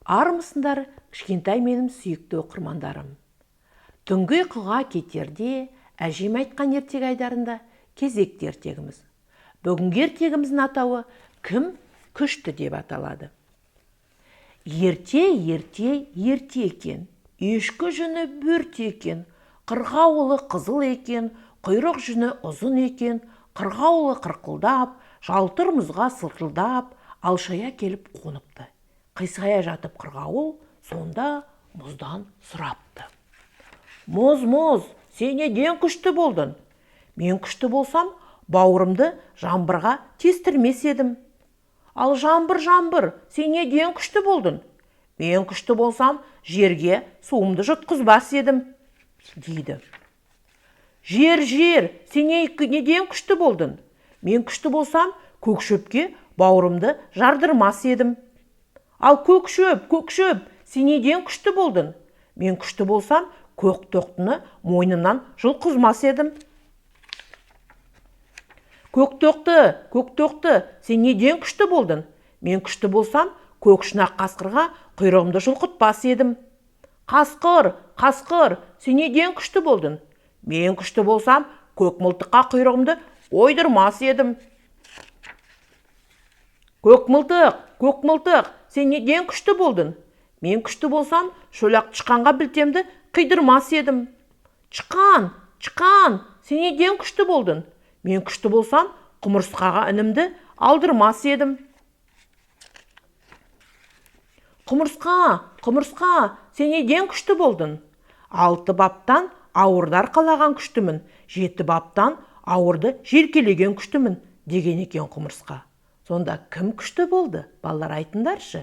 Армысыңдар, кішкентай менің сүйікті оқырмандарым. Түнгі ұйқыға кетерде, әжем айтқан ертек айдарында кезекті ертегіміз. Бүгінгі ертегіміздің атауы «Кім күшті» деп аталады. Ерте екен, ешкі жүні бөрте екен, қырғауылы қызыл екен, құйрық жүні ұзын екен, қырғауылы қырқылдап, жалтыр мұзға сылтылдап, алшая келіп қоныпты. Қисая жатып қырғауыл, сонда мұздан сұрапты. Мұз, сен неден күшті болдың? Мен күшті болсам, бауырымды жаңбырға тестірмес едім. Ал жаңбыр, сен неден күшті болдың? Мен күшті болсам, жерге суымды жұтқызбас едім, дейді. Жер, сен неден күшті болдың? Мен күшті болсам, көк шөпке бауырымды жардырмас едім. Ал көк шөп, сен неден күшті болдың? Мен күшті болсам, көк тоқтыны мойнымнан жұлқызмас едім. Көк тоқты, сен неден күшті болдың? Мен күшті болсам, көк шұнақ қасқырға құйрығымды жұлқытпас едім. Қасқыр, сен неден күшті болдың? Мен күшті болсам, көк мылтыққа құйрығымды ойдырмас едім. Көк мылтық, сен неден күшті болдың? Мен күшті болсам, шолақ тышқанға білтемді қидырмас едім. Тышқан, сен неден күшті болдың? Мен күшті болсам, құмырсқаға інімді алдырмас едім. Құмырсқа, сен неден күшті болдың? 6 баптан ауырды арқалаған күштімін, 7 баптан ауырды жеркелеген күштімін, деген екен құмырсқа. Сонда кім күшті болды? Балалар, айтыңдаршы.